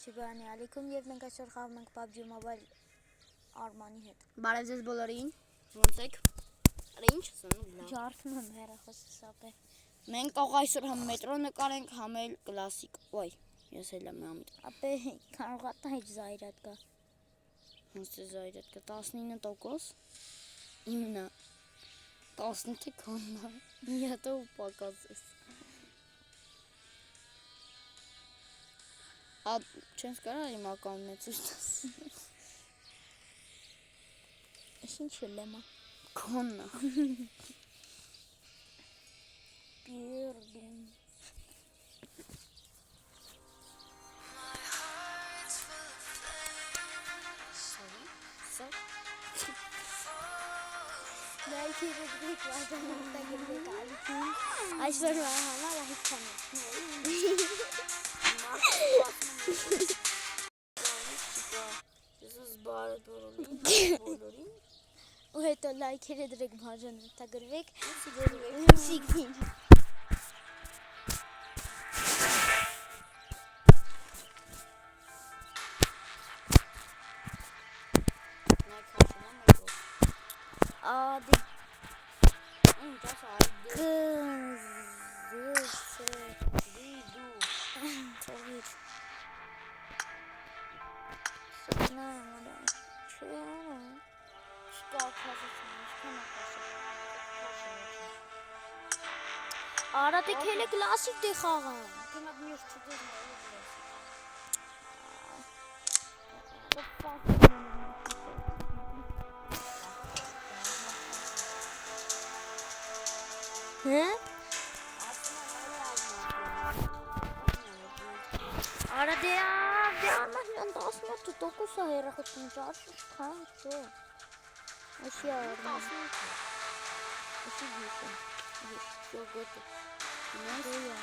Շիբանի ալիքում եւ մենք այսօր խաղում ենք PUBG Mobile Արմանի հետ։ Բարև ձեզ բոլորին։ Ոնց եք։ Արա ինչ ասեմ, Ջարդում եմ հեռախոսս ապե։ Մենք կարող այսօր համ մետրո նկարենք, համ էլ կլասիկ։ Ոյ, ես էլ եմ ամիտ։ Ապե կարող է տա զայրատ կա։ Ոնց է զայրատ կա 19%։ Իմնա 18 կաննա։ Միատո պակասես։ Չես կարա իմ ականունը ցույց տաս։ Ինչ լեմա։ Կոննա։ Պիրդին։ Այսօր համար այդքան է։ Ես բարը բոլորին։ Ու հետո լայքերը դրեք բաժանը, տագրվեք, սիգնին։ Արա դե քելը կլասիկ դե խաղան։ Կնա մյուս չդես Հե? Արա դե անմաշնան 18% է հեռախոսում ճարշի չքան չո։ Աշի արարում։ Աշի գիշը։ Всё готово. Նայա։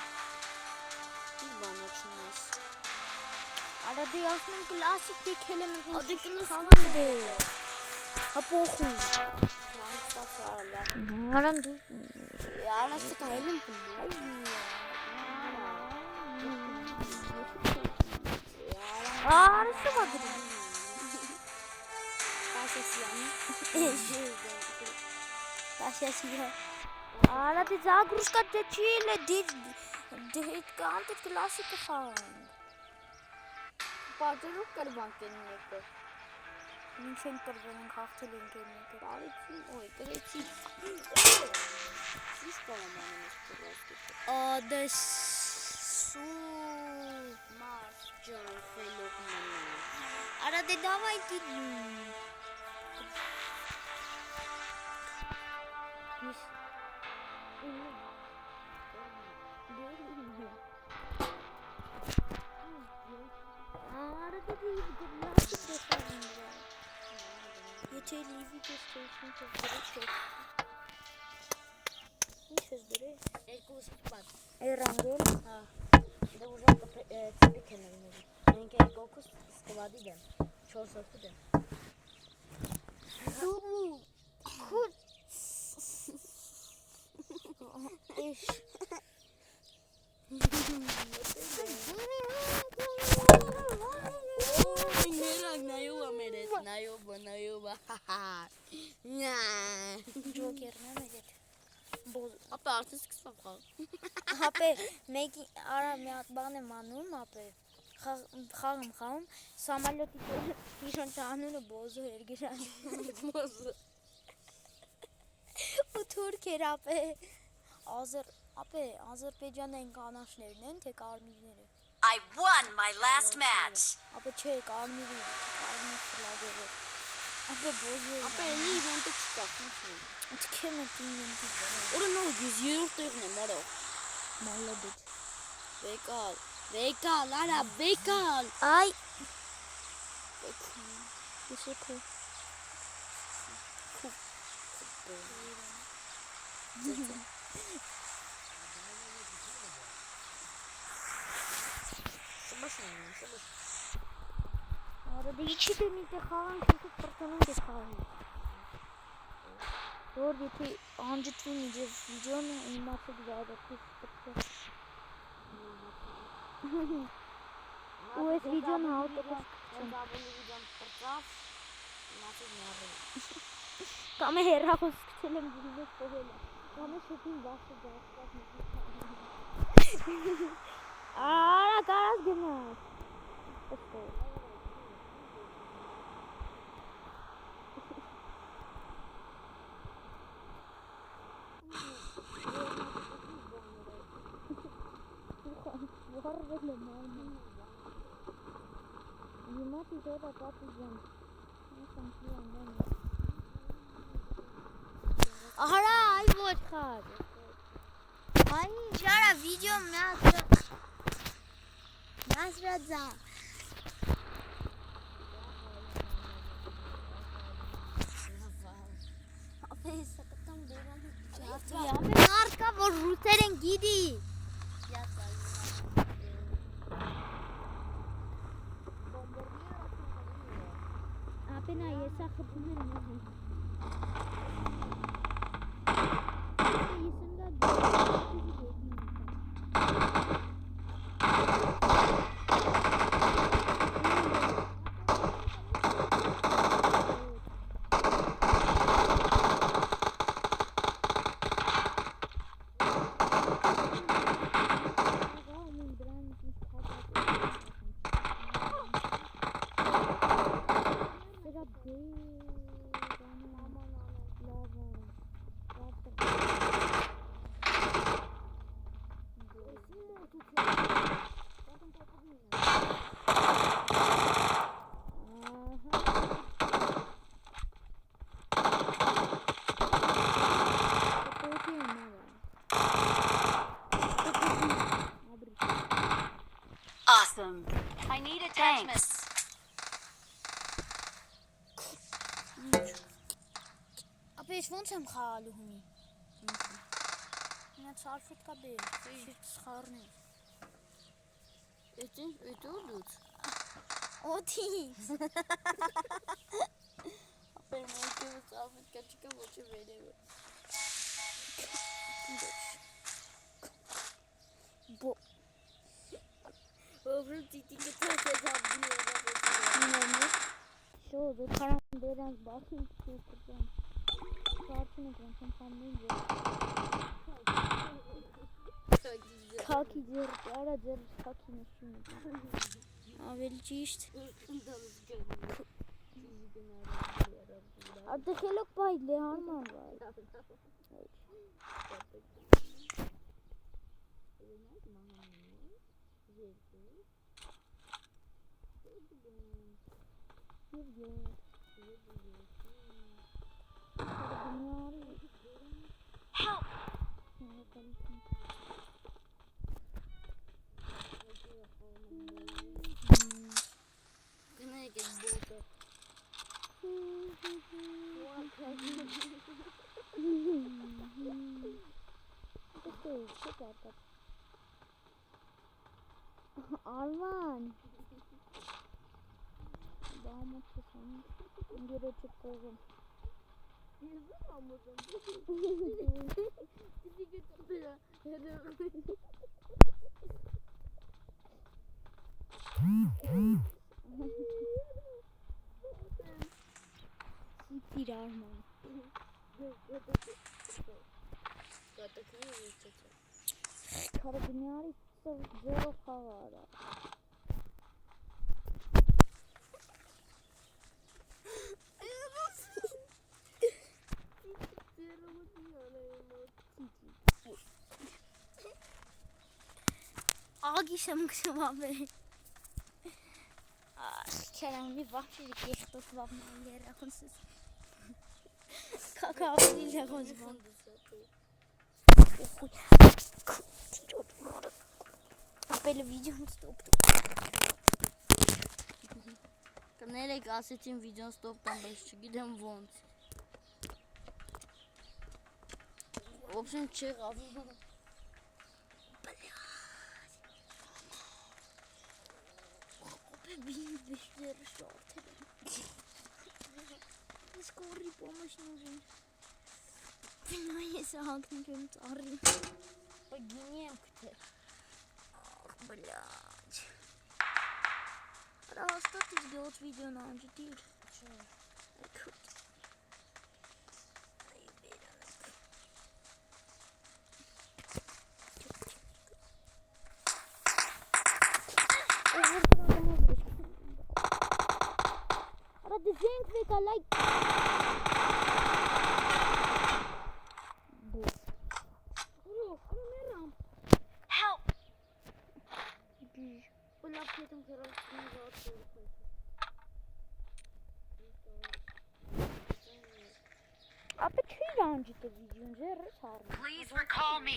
Ինչ բանաչնես։ Արա դե ասում են կլասիկ դե քելը մենք Ադե խաղան դե։ Հապոխու։ Արամ դու։ Արա ստայլում կնայ։ Արա շվագրի։ Տաշասիա։ Արա դե զագրուշկա դե չիլը դե կանտե կլասիկը խաղան։ Պատերով կրվանք են մեկը։ Ինչ են կրվել ենք հաղթել ենք են մեկը։ Բարեցի, ոյ, կրեցի։ Ինչ կողմանում ես կրվածքը։ Ադեսու Մարջան խելոք մնա։ Արա դե դավայ դի։ Արա դե գնացի դեպքին։ Եթե լիվի դեպքին դրեցի։ Ինչ ես դրե։ Երկու սպատ։ Էրանգել։ Հա։ Դե ուժը տիպիկ են անում։ Մենք երկու սկվադի դեմ 4 հոգու դեմ։ Դու քուր Իշ Նայովա մերես, նայովա, Ջոկերն է մեր հետ։ Ապա արդեն սկսվավ խաղ։ Ապե մեկի արա մի հատ բան եմ անում, ապե խաղում, սամալյոտի իրանց անունը բոզո էր գրան։ Բոզո։ Ու թուրք էր ապե Ադրբեջանային կանաչներն են, թե կարմիրները։ I won my last match. Ապե չէ, կարմիր ֆլագերը։ Ապե բոզո։ Ապա էլի իվենտը չկա, ինչ։ Ատքեմ է իվենտի բանը։ Օրը նոր ես երրորդ տեղն եմ, արա։ Մալադետ։ Բեկալ, արա, բեկալ։ Այ Եսեքո։ Արա դե իչի դե միտեղ խաղանք ինքը պրտանանք ես խաղանք։ Որ եթե անջտվի միջև վիդեոն իմացեք զայրացի պրտը։ ու այս վիդեոն հատուկ Ավելի վիդեոն պրծավ, մացիկ նարի։ կամ է հեռախոս սկսել եմ դիվես կողել կամ է շուտին վախը դարձավ արա կարաս գնաս պստոր Վարվել եմ այնը Հիմա տիտորա պատիզան Ահարա այ ոչ խար Այն ինչ արա վիդեո միասրածա Ապես կտամ դերանի Ապես արկա որ ռուսեր են գիդի Ապենա եսա խպում են նոհի Awesome. I need attachments. Ապես ոնց եմ խաղալու հումի Նա ծարվիտ կա բեր Շիրտ սխարն է Էդ ուդուց Օթից Ապեր մեկևը ծարվիտ կա չկա ոչ է վերևը Բո Ովրում տիտիկը թասեց աբդի Շո դու քարան դերանց բախին չկրտեմ Քարչին եք ոնց եմ խամնում Քաքի ձեր, արա ձեր քաքի նշում է Ավելի ճիշտ Արդեղ ելոք պայդ լե հարման վայ Help! Gonna get both up. Arman Damat kesin Geri çıkalım Yazın Amazon. Bizi götürdü ya. Siktir Arman Karabinari zero kavara Ագիշեմ քշում է Kerem bir vahşilik geçti kulağımdan yere akınsız. Kakavliyle konuşmam. Böyle videomu stoptu. Nereye kasetin videonu stoptan başlıyor. Gidem vont. Option çık abi. Бежишь, шорты. Скорый помощь нужен. Понимаешь, агнем царь. Погинем кто. Блядь. Ara hasta izliyoruz videonu önce değil. Ara dizeng ve kalay. Bu. Ara meram. Help! Ulan petim kırıldı. Abi çiğ önce de videonu zerre sarma. Please recall me.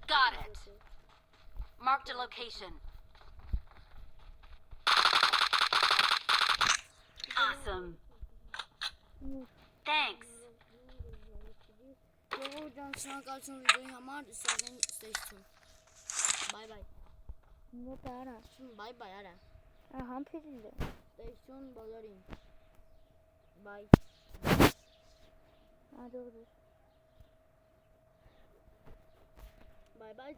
Got it. Marked a location. Awesome. Thanks. Hocam sınav kalsın videoyu hamar istersen seçtim. Bay bay. Ne para? Şimdi bay bay ara. Aha pedildi. Station balarım. Bay. Hadi olur. Bay bay.